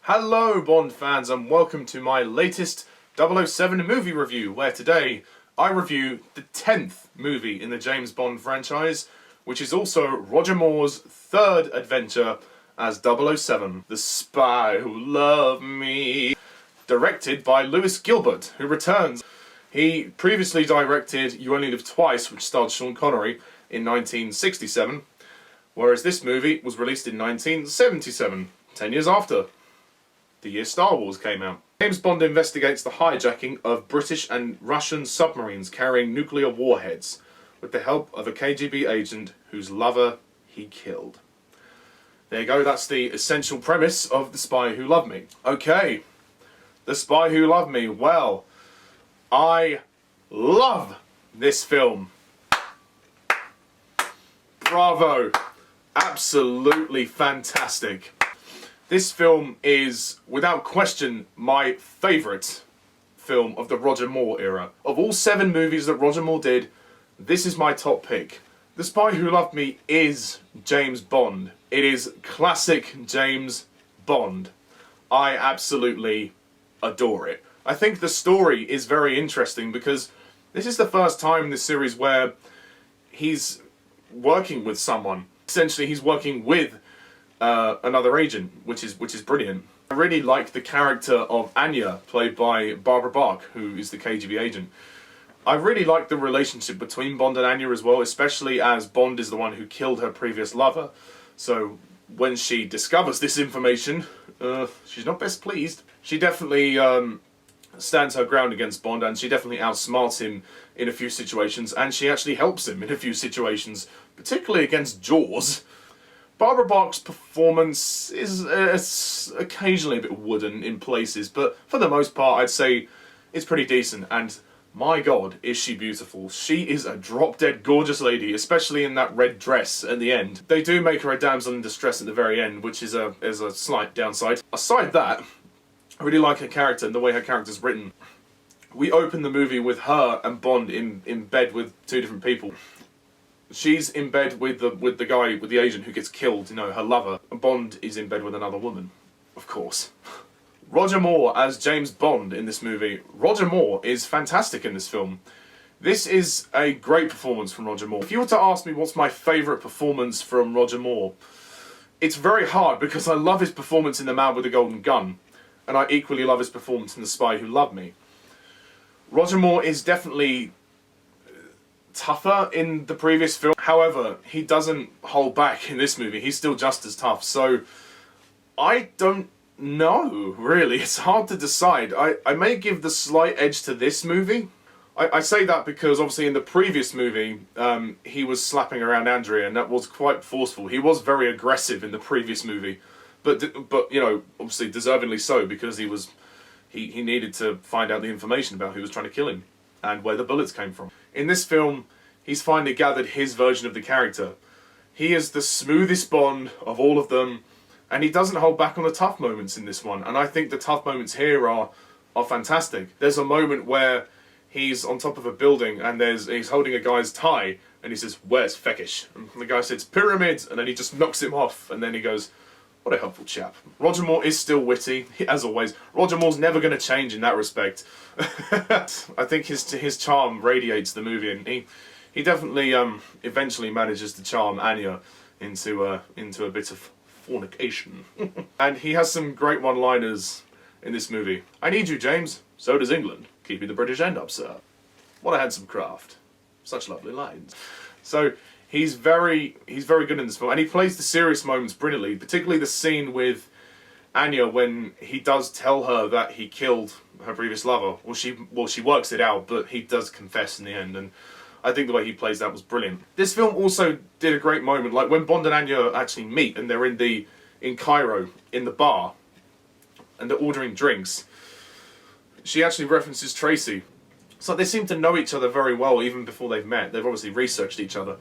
Hello Bond fans and welcome to my latest 007 movie review, where today I review the 10th movie in the James Bond franchise, which is also Roger Moore's third adventure as 007, The Spy Who Loved Me. Directed by Lewis Gilbert, who returns. He previously directed You Only Live Twice, which starred Sean Connery, in 1967, whereas this movie was released in 1977, 10 years after the year Star Wars came out. James Bond investigates the hijacking of British and Russian submarines carrying nuclear warheads with the help of a KGB agent whose lover he killed. There you go, that's the essential premise of The Spy Who Loved Me. Okay, The Spy Who Loved Me. Well, I love this film. Bravo. Absolutely fantastic. This film is, without question, my favourite film of the Roger Moore era. Of all 7 movies that Roger Moore did, this is my top pick. The Spy Who Loved Me is James Bond. It is classic James Bond. I absolutely adore it. I think the story is very interesting because this is the first time in this series where he's working with someone. Essentially, he's working with another agent, which is brilliant. I really like the character of Anya, played by Barbara Bach, who is the KGB agent. I really like the relationship between Bond and Anya as well, especially as Bond is the one who killed her previous lover. So when she discovers this information, she's not best pleased. She definitely stands her ground against Bond, and she definitely outsmarts him in a few situations, and she actually helps him in a few situations, particularly against Jaws. Barbara Bach's performance is occasionally a bit wooden in places, but for the most part I'd say it's pretty decent, and my god, is she beautiful. She is a drop-dead gorgeous lady, especially in that red dress at the end. They do make her a damsel in distress at the very end, which is a slight downside. Aside that, I really like her character and the way her character's written. We open the movie with her and Bond in bed with 2 different people. She's in bed with the guy, with the agent who gets killed, you know, her lover. And Bond is in bed with another woman, of course. Roger Moore as James Bond in this movie. Roger Moore is fantastic in this film. This is a great performance from Roger Moore. If you were to ask me what's my favourite performance from Roger Moore, it's very hard because I love his performance in The Man with the Golden Gun, and I equally love his performance in The Spy Who Loved Me. Roger Moore is definitely tougher in the previous film. However, he doesn't hold back in this movie. He's still just as tough. So, I don't know, really. It's hard to decide. I may give the slight edge to this movie. I say that because, obviously, in the previous movie, he was slapping around Andrea, and that was quite forceful. He was very aggressive in the previous movie. But you know, obviously, deservingly so, because he needed to find out the information about who was trying to kill him and where the bullets came from. In this film, he's finally gathered his version of the character. He is the smoothest Bond of all of them, and he doesn't hold back on the tough moments in this one. And I think the tough moments here are fantastic. There's a moment where he's on top of a building and he's holding a guy's tie, and he says, "Where's Feckish?" And the guy says, "Pyramids," and then he just knocks him off, and then he goes, "What a helpful chap." Roger Moore is still witty, as always. Roger Moore's never going to change in that respect. I think his charm radiates the movie, and he definitely eventually manages to charm Anya into a bit of fornication. And he has some great one-liners in this movie. "I need you, James. So does England. Keeping the British end up, sir. What a handsome craft. Such lovely lines." So he's very good in this film, and he plays the serious moments brilliantly, particularly the scene with Anya when he does tell her that he killed her previous lover. Well, she works it out, but he does confess in the end, and I think the way he plays that was brilliant. This film also did a great moment, like when Bond and Anya actually meet, and they're in Cairo, in the bar, and they're ordering drinks. She actually references Tracy. So they seem to know each other very well even before they've met. They've obviously researched each other.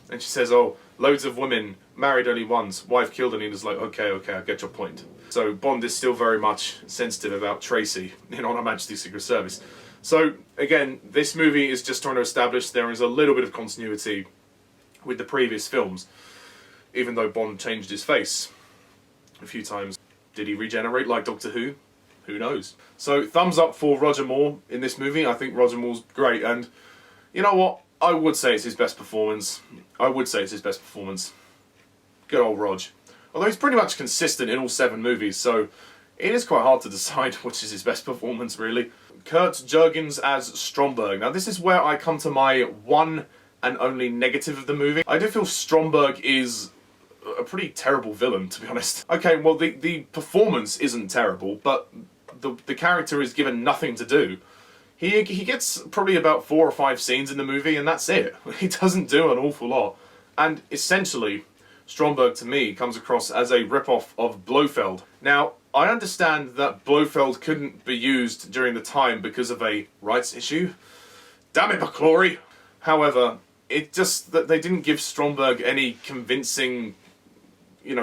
And she says, "Oh, loads of women, married only once, wife killed," and he's like, okay, I get your point. So Bond is still very much sensitive about Tracy in On Her Majesty's Secret Service. So, again, this movie is just trying to establish there is a little bit of continuity with the previous films, even though Bond changed his face a few times. Did he regenerate like Doctor Who? Who knows? So, thumbs up for Roger Moore in this movie. I think Roger Moore's great, and you know what? I would say it's his best performance. I would say it's his best performance. Good old Rog. Although he's pretty much consistent in all 7 movies, so it is quite hard to decide which is his best performance, really. Curt Jurgens as Stromberg. Now, this is where I come to my one and only negative of the movie. I do feel Stromberg is a pretty terrible villain, to be honest. Okay, well, the performance isn't terrible, but the character is given nothing to do. He gets probably about 4 or 5 scenes in the movie, and that's it. He doesn't do an awful lot. And essentially, Stromberg, to me, comes across as a rip-off of Blofeld. Now, I understand that Blofeld couldn't be used during the time because of a rights issue. Damn it, McClory! However, it just that they didn't give Stromberg any convincing,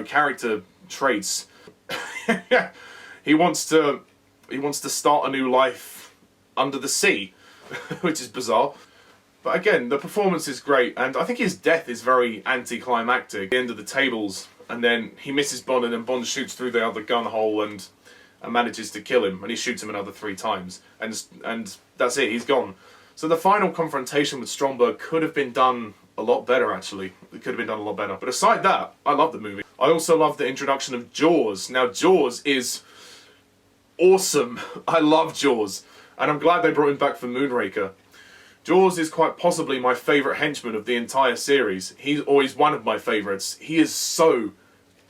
character traits. He wants to start a new life under the sea, which is bizarre. But again, the performance is great, and I think his death is very anticlimactic. At the end of the tables, and then he misses Bond, and then Bond shoots through the other gun hole and manages to kill him, and he shoots him another 3 times, and that's it, he's gone. So the final confrontation with Stromberg could have been done a lot better, actually. It could have been done a lot better. But aside that, I love the movie. I also love the introduction of Jaws. Now, Jaws is awesome. I love Jaws. And I'm glad they brought him back for Moonraker. Jaws is quite possibly my favourite henchman of the entire series. He's always one of my favourites. He is so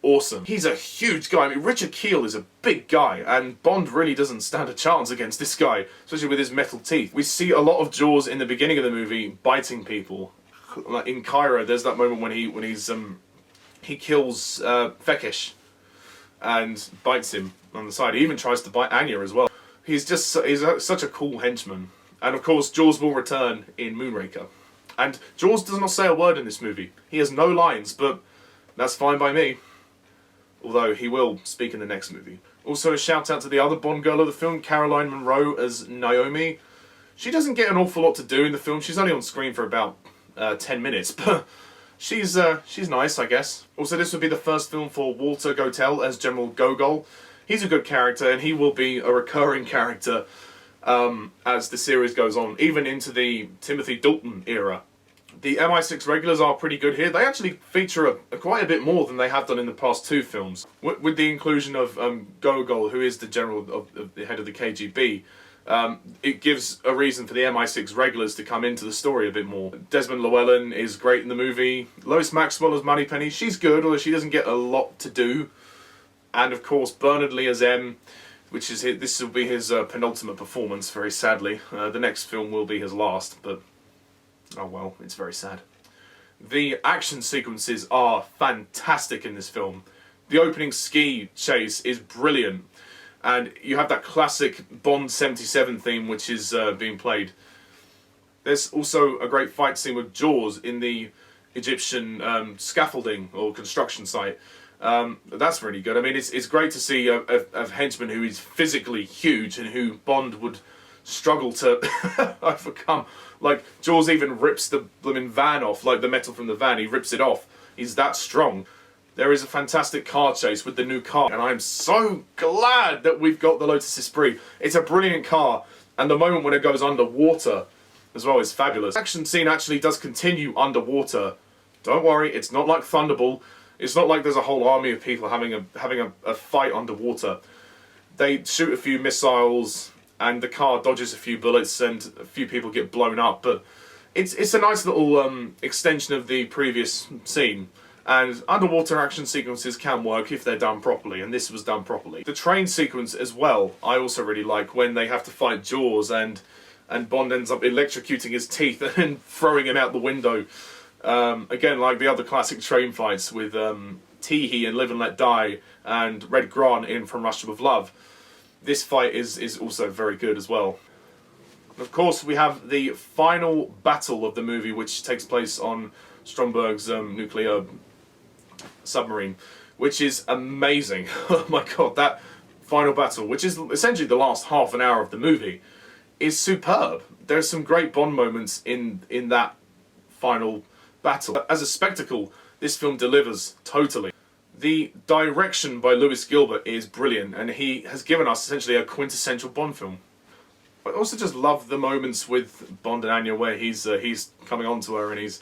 awesome. He's a huge guy. I mean, Richard Kiel is a big guy, and Bond really doesn't stand a chance against this guy, especially with his metal teeth. We see a lot of Jaws in the beginning of the movie biting people. Like in Cairo, there's that moment when he kills Fekish and bites him on the side. He even tries to bite Anya as well. He's such a cool henchman. And of course, Jaws will return in Moonraker. And Jaws does not say a word in this movie. He has no lines, but that's fine by me. Although he will speak in the next movie. Also, a shout out to the other Bond girl of the film, Caroline Munro as Naomi. She doesn't get an awful lot to do in the film. She's only on screen for about 10 minutes, but she's nice, I guess. Also, this would be the first film for Walter Gotell as General Gogol. He's a good character, and he will be a recurring character as the series goes on, even into the Timothy Dalton era. The MI6 regulars are pretty good here. They actually feature quite a bit more than they have done in the past 2 films. With the inclusion of Gogol, who is the general of the head of the KGB, it gives a reason for the MI6 regulars to come into the story a bit more. Desmond Llewelyn is great in the movie. Lois Maxwell as Moneypenny, she's good, although she doesn't get a lot to do. And of course, Bernard Lee as M, which is this will be his penultimate performance, very sadly. The next film will be his last, but oh well, it's very sad. The action sequences are fantastic in this film. The opening ski chase is brilliant, and you have that classic Bond 77 theme which is being played. There's also a great fight scene with Jaws in the Egyptian scaffolding or construction site. That's really good. I mean, it's great to see a henchman who is physically huge and who Bond would struggle to overcome. Like, Jaws even rips the blooming van off, like the metal from the van, he rips it off. He's that strong. There is a fantastic car chase with the new car, and I'm so glad that we've got the Lotus Esprit. It's a brilliant car, and the moment when it goes underwater as well is fabulous. The action scene actually does continue underwater. Don't worry, it's not like Thunderball. It's not like there's a whole army of people having a fight underwater. They shoot a few missiles, and the car dodges a few bullets, and a few people get blown up. But it's a nice little extension of the previous scene. And underwater action sequences can work if they're done properly, and this was done properly. The train sequence as well, I also really like, when they have to fight Jaws, and Bond ends up electrocuting his teeth and throwing him out the window. Again, like the other classic train fights with Teehee and Live and Let Die and Red Grant in From Russia with Love. This fight is also very good as well. Of course, we have the final battle of the movie, which takes place on Stromberg's nuclear submarine, which is amazing. Oh my god, that final battle, which is essentially the last half an hour of the movie, is superb. There's some great Bond moments in that final battle. As a spectacle, this film delivers totally. The direction by Lewis Gilbert is brilliant, and he has given us essentially a quintessential Bond film. I also just love the moments with Bond and Anya where he's coming on to her and he's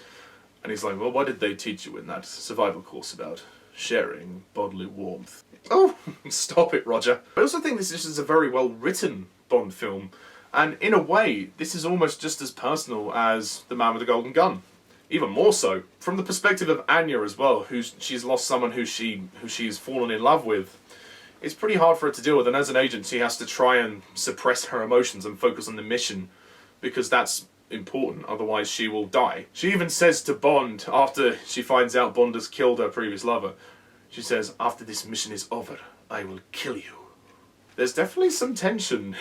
like, well, what did they teach you in that survival course about sharing bodily warmth? Oh, stop it, Roger. I also think this is a very well written Bond film, and in a way, this is almost just as personal as The Man with the Golden Gun. Even more so, from the perspective of Anya as well, she's lost someone who she's fallen in love with. It's pretty hard for her to deal with, and as an agent she has to try and suppress her emotions and focus on the mission, because that's important, otherwise she will die. She even says to Bond, after she finds out Bond has killed her previous lover, she says, after this mission is over, I will kill you. There's definitely some tension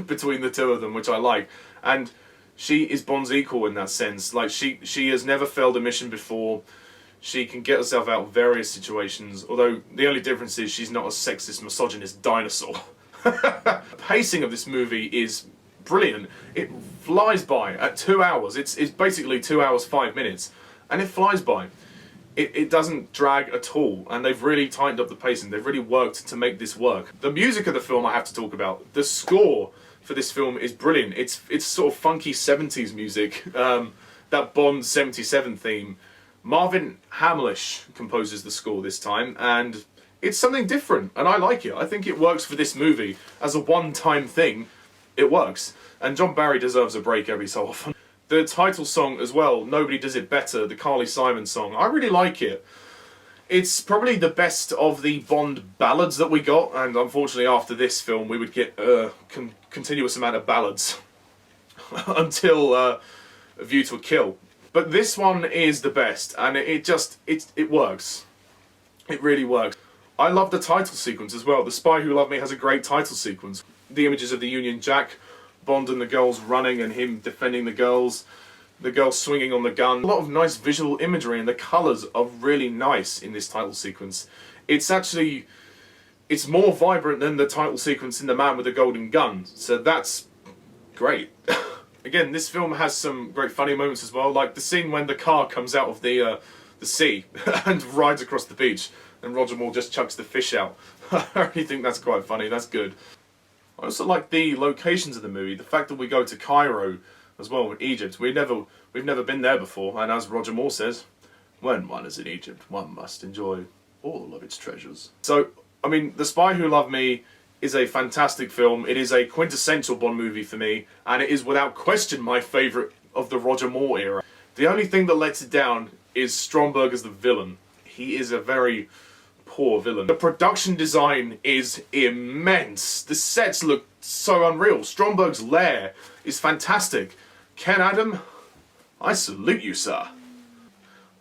between the two of them, which I like, and she is Bond's equal in that sense. Like, she has never failed a mission before. She can get herself out of various situations, although the only difference is she's not a sexist, misogynist dinosaur. The pacing of this movie is brilliant. It flies by at 2 hours. It's basically 2 hours, 5 minutes, and it flies by. It doesn't drag at all, and they've really tightened up the pacing. They've really worked to make this work. The music of the film I have to talk about. The score for this film is brilliant. It's sort of funky 70s music, that Bond 77 theme. Marvin Hamlish composes the score this time, and it's something different, and I like it. I think it works for this movie. As a one-time thing, it works. And John Barry deserves a break every so often. The title song as well, Nobody Does It Better, the Carly Simon song, I really like it. It's probably the best of the Bond ballads that we got, and unfortunately after this film we would get a continuous amount of ballads until A View to a Kill. But this one is the best, and it works. It really works. I love the title sequence as well. The Spy Who Loved Me has a great title sequence. The images of the Union Jack, Bond and the girls running and him defending the girls swinging on the gun. A lot of nice visual imagery, and the colours are really nice in this title sequence. It's more vibrant than the title sequence in The Man with the Golden Gun, so that's great. Again, this film has some great funny moments as well, like the scene when the car comes out of the sea and rides across the beach, and Roger Moore just chucks the fish out. I really think that's quite funny, that's good. I also like the locations of the movie, the fact that we go to Cairo as well, in Egypt. We've never been there before, and as Roger Moore says, when one is in Egypt, one must enjoy all of its treasures. So, I mean, The Spy Who Loved Me is a fantastic film. It is a quintessential Bond movie for me, and it is without question my favourite of the Roger Moore era. The only thing that lets it down is Stromberg as the villain. He is a very poor villain. The production design is immense. The sets look so unreal. Stromberg's lair is fantastic. Ken Adam, I salute you, sir.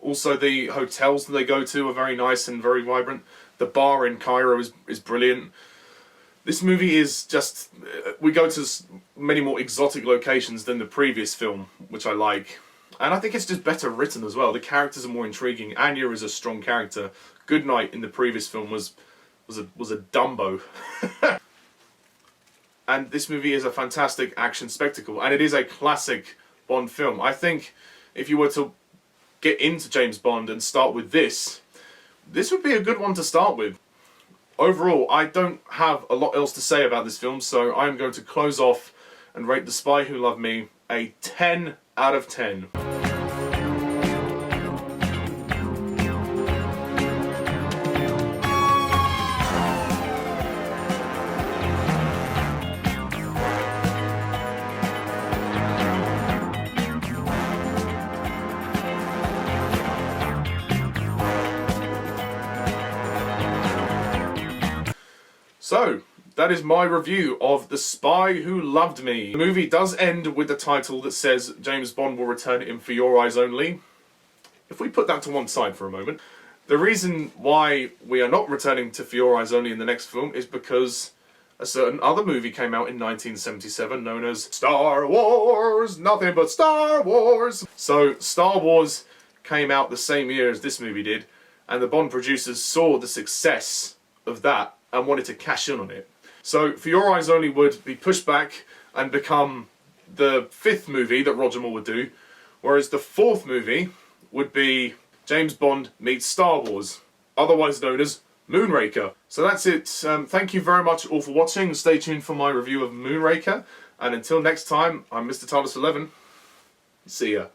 Also, the hotels that they go to are very nice and very vibrant. The bar in Cairo is brilliant. This movie is just... we go to many more exotic locations than the previous film, which I like. And I think it's just better written as well. The characters are more intriguing. Anya is a strong character. Goodnight in the previous film was a Dumbo. And this movie is a fantastic action spectacle, and it is a classic Bond film. I think if you were to get into James Bond and start with this would be a good one to start with. Overall, I don't have a lot else to say about this film, so I'm going to close off and rate The Spy Who Loved Me a 10 out of 10. So, that is my review of The Spy Who Loved Me. The movie does end with the title that says James Bond will return in For Your Eyes Only. If we put that to one side for a moment, the reason why we are not returning to For Your Eyes Only in the next film is because a certain other movie came out in 1977 known as Star Wars! Nothing but Star Wars! So, Star Wars came out the same year as this movie did, and the Bond producers saw the success of that and wanted to cash in on it. So For Your Eyes Only would be pushed back and become the 5th movie that Roger Moore would do, whereas the 4th movie would be James Bond meets Star Wars. otherwise known as Moonraker. So that's it. Thank you very much all for watching. Stay tuned for my review of Moonraker. And until next time, I'm Mr. TARDIS11. See ya.